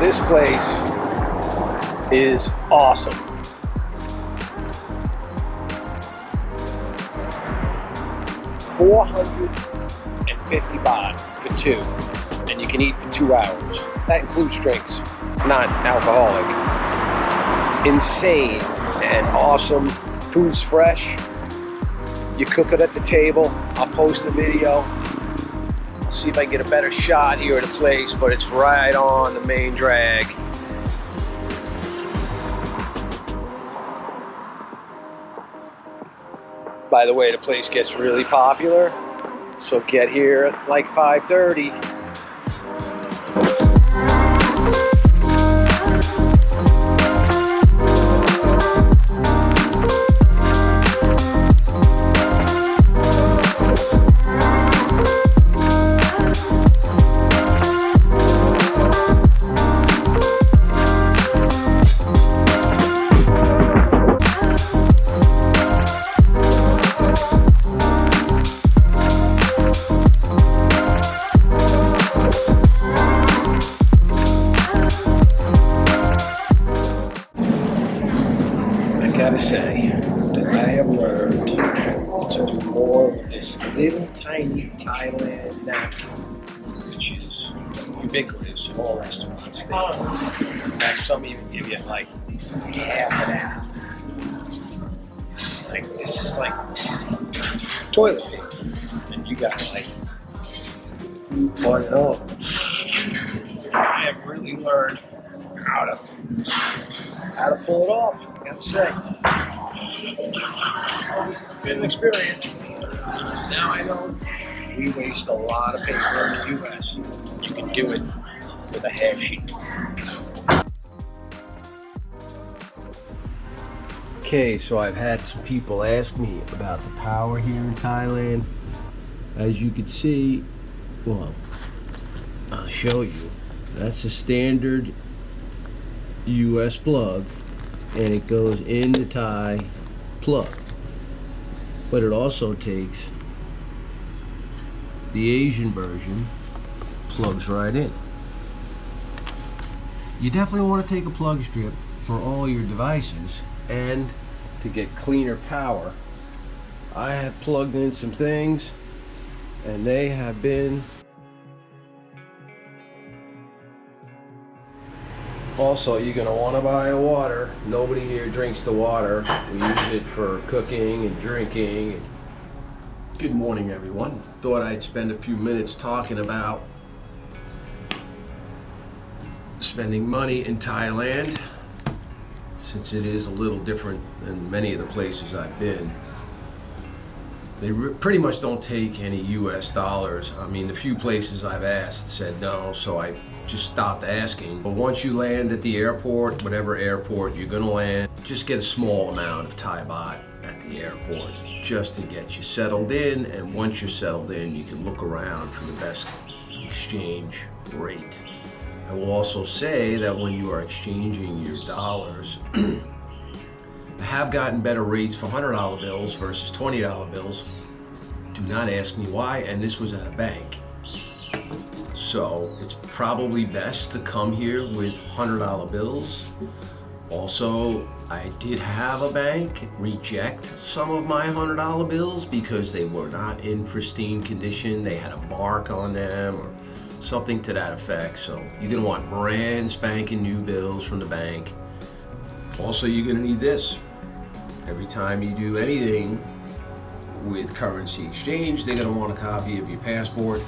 This place is awesome. $450 for two, and you can eat for 2 hours. That includes drinks, not alcoholic. Insane and awesome. Food's fresh. You cook it at the table. I'll post a video. I'll see if I can get a better shot here of the place, but it's right on the main drag. By the way, the place gets really popular, so get here at like 5:30. I gotta say that I have learned to do more with this little tiny Thailand napkin, which is ubiquitous in all restaurants. In fact, some even give you like half an hour. Like this is like toilet paper, and you got like one and all. I have really learned how to pull it off, I gotta say. Been an experience. Now I know we waste a lot of paper in the US. You can do it with a half sheet. Okay, so I've had some people ask me about the power here in Thailand. As you can see, well, I'll show you. That's a standard US plug, and it goes in the Thai plug, but it also takes the Asian version, plugs right in. You definitely want to take a plug strip for all your devices, and to get cleaner power, I have plugged in some things and they have been Also, you're going to want to buy water. Nobody here drinks the water. We use it for cooking and drinking. Good morning, everyone. Thought I'd spend a few minutes talking about spending money in Thailand, since it is a little different than many of the places I've been. They pretty much don't take any US dollars. I mean, the few places I've asked said no, so I just stopped asking. But once you land at the airport, whatever airport you're gonna land, just get a small amount of Thai baht at the airport just to get you settled in. And once you're settled in, you can look around for the best exchange rate. I will also say that when you are exchanging your dollars, I have gotten better rates for $100 bills versus $20 bills. Do not ask me why, and this was at a bank. So it's probably best to come here with $100 bills. Also, I did have a bank reject some of my $100 bills because they were not in pristine condition. They had a mark on them or something to that effect. So you're gonna want brand spanking new bills from the bank. Also, you're gonna need this. Every time you do anything with currency exchange, they're gonna want a copy of your passport.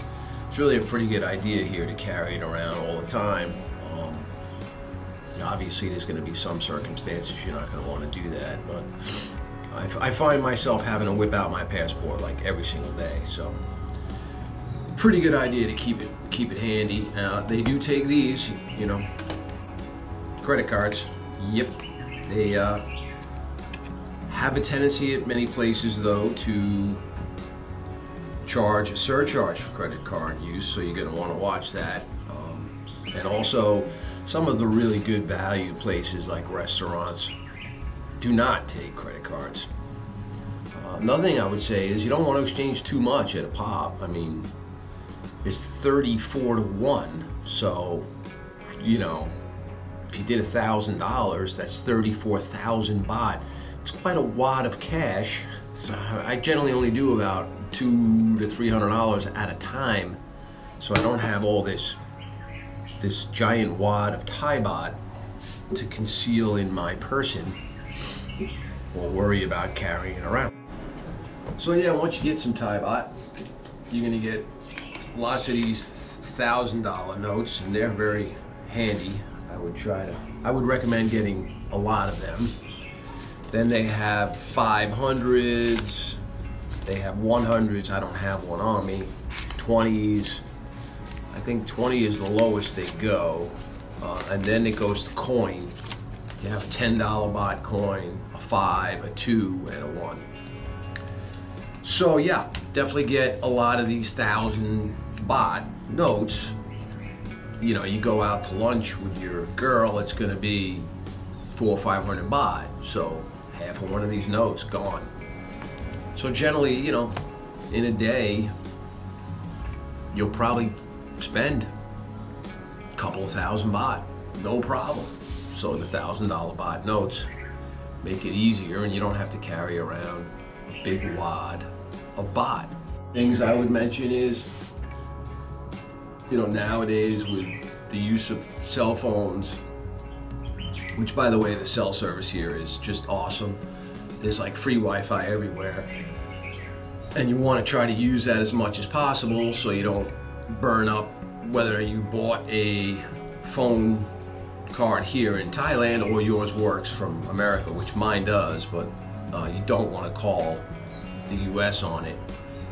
It's really a pretty good idea here to carry it around all the time. Obviously, there's gonna be some circumstances you're not gonna wanna do that, but I find myself having to whip out my passport like every single day, so pretty good idea to keep it handy. They do take these, you know, credit cards. Yep, they have a tendency at many places though to charge a surcharge for credit card use, so you're going to want to watch that. And also, some of the really good value places like restaurants do not take credit cards. Another thing I would say is you don't want to exchange too much at a pop. I mean, it's 34 to 1, so you know, if you did $1,000, that's 34,000 baht. It's quite a wad of cash. So I generally only do about $200 to $300 at a time, so I don't have all this giant wad of Thai baht to conceal in my person or worry about carrying it around. So yeah, once you get some Thai baht, you're gonna get lots of these $1,000 notes, and they're very handy. I would recommend getting a lot of them. Then they have 500s, they have 100s, I don't have one on me, 20s, I think 20 is the lowest they go, and then it goes to coin. You have a $10 baht coin, a 5, a 2, and a 1. So yeah, definitely get a lot of these 1,000 baht notes. You know, you go out to lunch with your girl, it's gonna be 400 or 500 baht, so half of one of these notes gone. So generally, you know, in a day, you'll probably spend a couple of thousand baht, no problem. So the $1,000 baht notes make it easier, and you don't have to carry around a big wad of baht. Things I would mention is, you know, nowadays with the use of cell phones, which by the way, the cell service here is just awesome. There's like free Wi-Fi everywhere. And you want to try to use that as much as possible so you don't burn up whether you bought a phone card here in Thailand or yours works from America, which mine does, but you don't want to call the US on it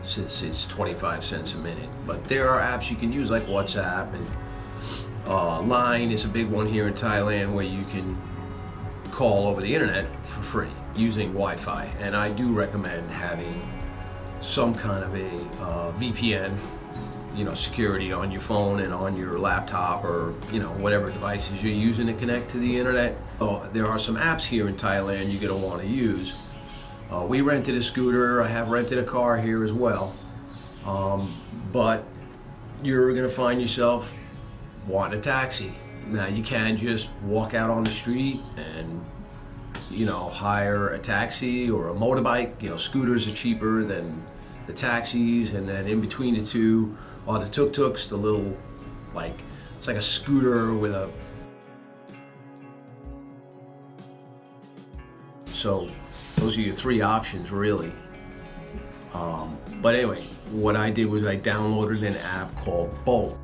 since it's 25 cents a minute. But there are apps you can use like WhatsApp, and Line is a big one here in Thailand where you can call over the internet for free using Wi-Fi. And I do recommend having some kind of a VPN, you know, security on your phone and on your laptop, or you know, whatever devices you're using to connect to the internet. Oh, there are some apps here in Thailand you're going to want to use. We rented a scooter. I have rented a car here as well. But you're going to find yourself wanting a taxi. Now you can just walk out on the street and, you know, hire a taxi or a motorbike. You know, scooters are cheaper than the taxis, and then in between the two are the tuk-tuks, the little, like, it's like a scooter with a, so those are your three options really. But anyway, what I did was I downloaded an app called Bolt.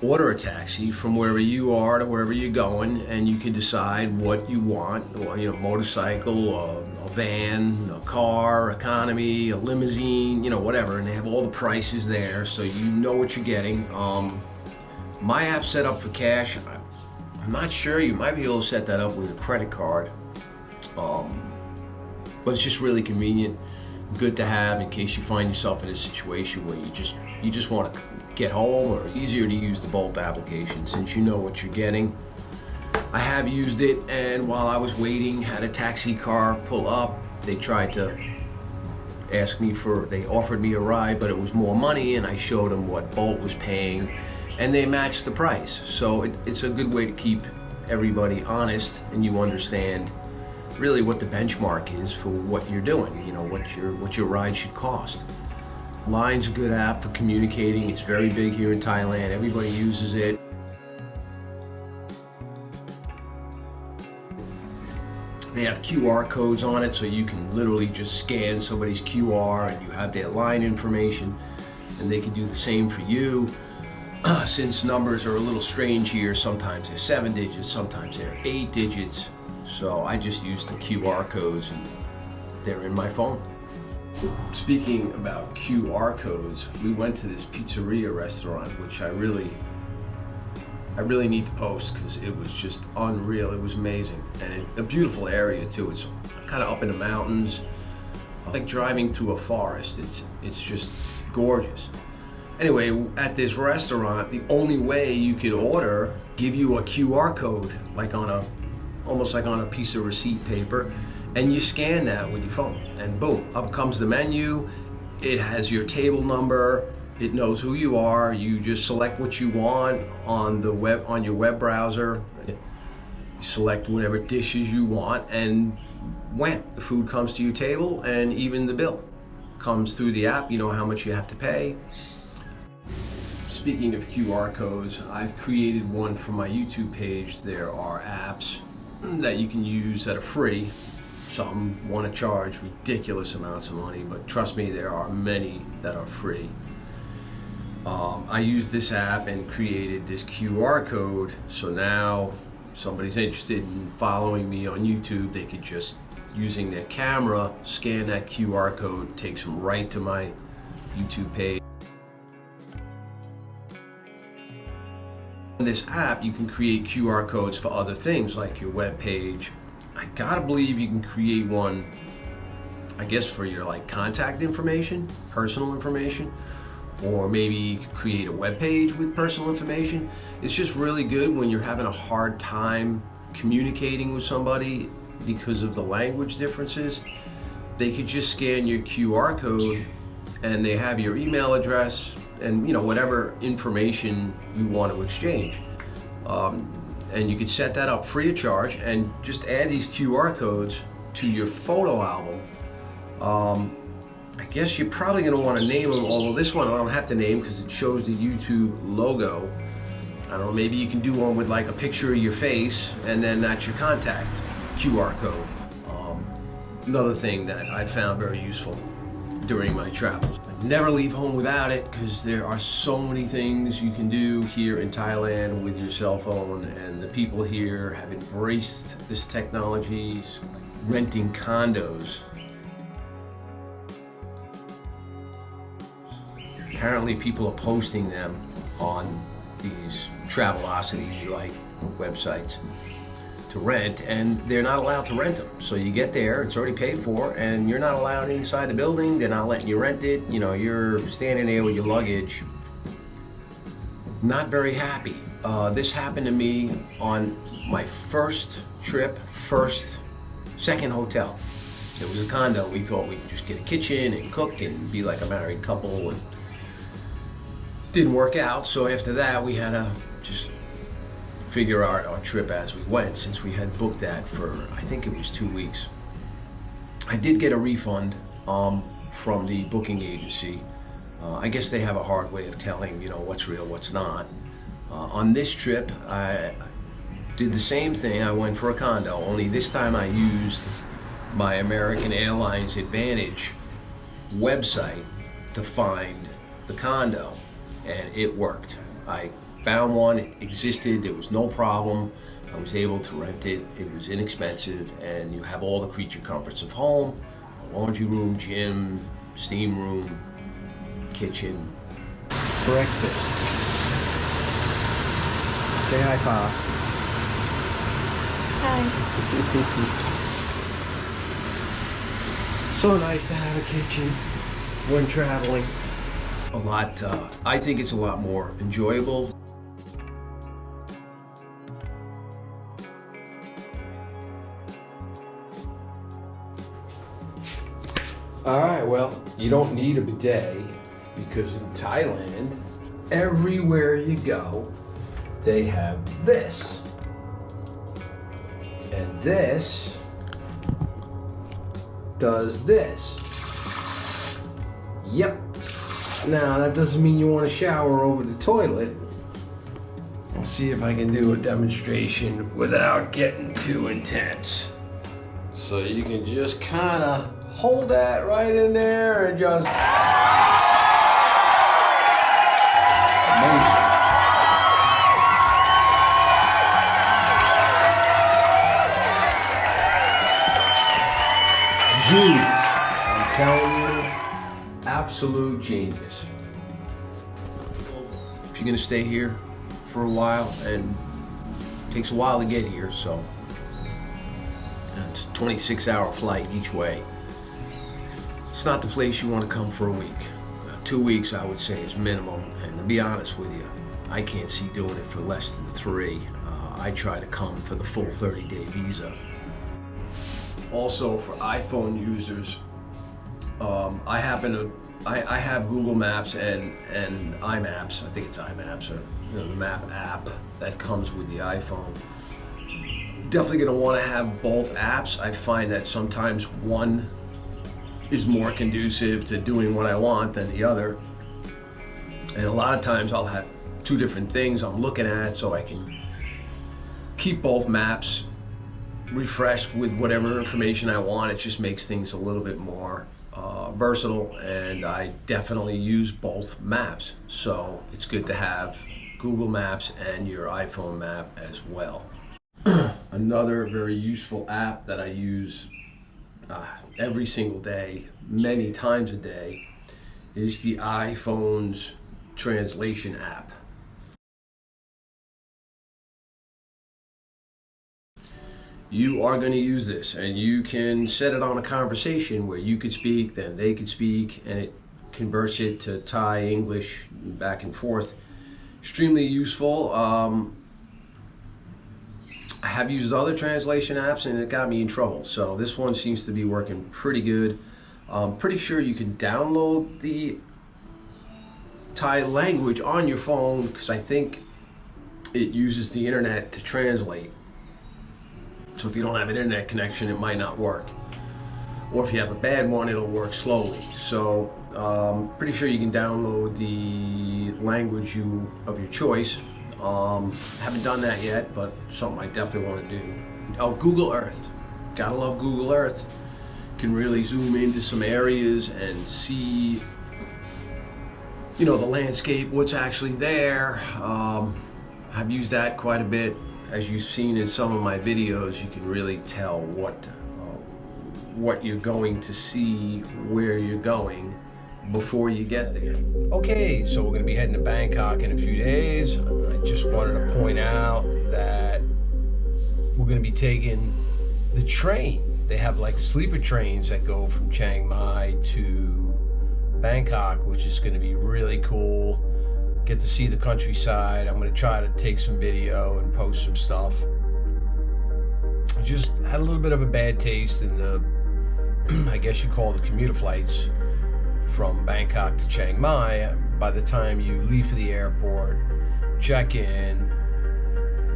Order a taxi from wherever you are to wherever you're going, and you can decide what you want. Well, you know, motorcycle, a van, a car, economy, a limousine, you know, whatever. And they have all the prices there, so you know what you're getting. My app's set up for cash. I'm not sure. You might be able to set that up with a credit card. But it's just really convenient, good to have in case you find yourself in a situation where you just want to get home, or easier to use the Bolt application since you know what you're getting. I have used it, and while I was waiting, had a taxi car pull up. They tried to they offered me a ride, but it was more money, and I showed them what Bolt was paying, and they matched the price. So it's a good way to keep everybody honest, and you understand really what the benchmark is for what you're doing, you know, what your ride should cost. Line's a good app for communicating. It's very big here in Thailand. Everybody uses it. They have QR codes on it, so you can literally just scan somebody's QR and you have their line information, and they can do the same for you. Since numbers are a little strange here, sometimes they're 7 digits, sometimes they're 8 digits. So I just use the QR codes, and they're in my phone. Speaking about QR codes, we went to this pizzeria restaurant, which I really need to post because it was just unreal. It was amazing, and a beautiful area too. It's kind of up in the mountains, like driving through a forest. It's just gorgeous. Anyway, at this restaurant, the only way you could order, give you a QR code, like almost like on a piece of receipt paper, and you scan that with your phone, and boom, up comes the menu. It has your table number, It knows who you are. You just select what you want on the web, on your web browser. You select whatever dishes you want, and when the food comes to your table, and even the bill comes through the app. You know how much you have to pay. Speaking of QR codes, I've created one for my YouTube page. There are apps that you can use that are free. Some want to charge ridiculous amounts of money, but trust me, there are many that are free. I used this app and created this QR code, so now somebody's interested in following me on YouTube, they could just, using their camera, scan that QR code, takes them right to my YouTube page. In this app, you can create QR codes for other things like your web page. I gotta believe you can create one, I guess, for your like contact information, personal information, or maybe you could create a web page with personal information. It's just really good when you're having a hard time communicating with somebody because of the language differences. They could just scan your QR code and they have your email address and, you know, whatever information you want to exchange. And you could set that up free of charge and just add these QR codes to your photo album. I guess you're probably going to want to name them, although this one I don't have to name because it shows the YouTube logo. I don't know, maybe you can do one with like a picture of your face and then that's your contact QR code. Another thing that I found very useful during my travels. I never leave home without it because there are so many things you can do here in Thailand with your cell phone, and the people here have embraced this technology, renting condos. Apparently people are posting them on these Travelocity like websites to rent, and they're not allowed to rent them. So you get there, it's already paid for, and you're not allowed inside the building. They're not letting you rent it. You know, you're standing there with your luggage. Not very happy. This happened to me on my first trip, second hotel. It was a condo. We thought we could just get a kitchen and cook and be like a married couple, and didn't work out. So after that, we had to just figure out our trip as we went, since we had booked that for, I think it was 2 weeks. I did get a refund from the booking agency. I guess they have a hard way of telling, you know, what's real, what's not. On this trip, I did the same thing. I went for a condo, only this time I used my American Airlines Advantage website to find the condo, and it worked. I found one, it existed, there was no problem. I was able to rent it, it was inexpensive, and you have all the creature comforts of home, a laundry room, gym, steam room, kitchen. Breakfast. Say hi, Pa. Hi. So nice to have a kitchen when traveling. I think it's a lot more enjoyable. All right, well, you don't need a bidet because in Thailand, everywhere you go, they have this. And this does this. Yep. Now, that doesn't mean you want to shower over the toilet. I'll see if I can do a demonstration without getting too intense. So you can just kind of hold that right in there and just... Amazing. Genius. I'm telling you, absolute genius. If you're gonna stay here for a while, and it takes a while to get here, so it's a 26-hour flight each way. It's not the place you want to come for a week. 2 weeks, I would say, is minimum. And to be honest with you, I can't see doing it for less than 3. I try to come for the full 30-day visa. Also, for iPhone users, I have Google Maps and iMaps. I think it's iMaps, or the map app that comes with the iPhone. Definitely going to want to have both apps. I find that sometimes one is more conducive to doing what I want than the other, and a lot of times I'll have two different things I'm looking at, so I can keep both maps refreshed with whatever information I want. It just makes things a little bit more versatile, and I definitely use both maps, so it's good to have Google Maps and your iPhone map as well. Another very useful app that I use every single day, many times a day, is the iPhone's translation app. You are going to use this, and you can set it on a conversation where you could speak, then they could speak, and it converts it to Thai, English, back and forth. Extremely useful. I have used other translation apps and it got me in trouble, so this one seems to be working pretty good. I'm pretty sure you can download the Thai language on your phone, because I think it uses the internet to translate. So if you don't have an internet connection, it might not work. Or if you have a bad one, it'll work slowly. So pretty sure you can download the language of your choice. Haven't done that yet, but something I definitely want to do. Oh, Google Earth. Gotta love Google Earth. Can really zoom into some areas and see, the landscape, what's actually there. I've used that quite a bit. As you've seen in some of my videos, you can really tell what you're going to see, where you're going, before you get there. Okay, so we're going to be heading to Bangkok in a few days. I just wanted to point out that we're going to be taking the train. They have like sleeper trains that go from Chiang Mai to Bangkok, which is going to be really cool. Get to see the countryside. I'm going to try to take some video and post some stuff. I just had a little bit of a bad taste in the, I guess you call the commuter flights from Bangkok to Chiang Mai. By the time you leave for the airport, check in,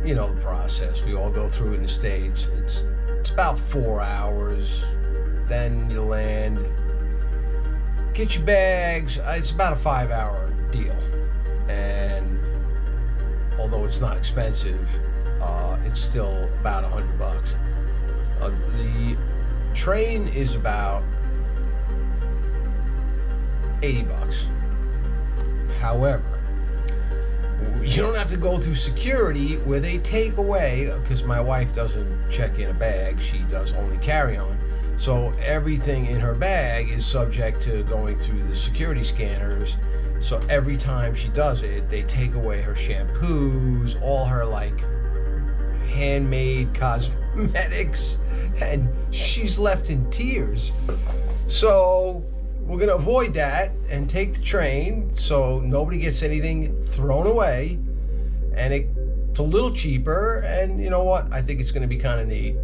the process we all go through in the States, it's about 4 hours. Then you land, get your bags. It's about a 5-hour deal, and although it's not expensive, it's still about $100. The train is about $80. However, you don't have to go through security where they take away, because my wife doesn't check in a bag, she does only carry-on. So everything in her bag is subject to going through the security scanners. So every time she does it, they take away her shampoos, all her handmade cosmetics, and she's left in tears. So we're going to avoid that and take the train so nobody gets anything thrown away, and it's a little cheaper, and you know what? I think it's going to be kind of neat.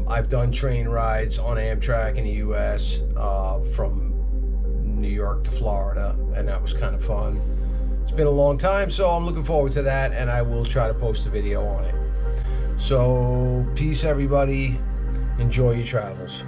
I've done train rides on Amtrak in the U.S. From New York to Florida, and that was kind of fun. It's been a long time, so I'm looking forward to that, and I will try to post a video on it. So peace, everybody. Enjoy your travels.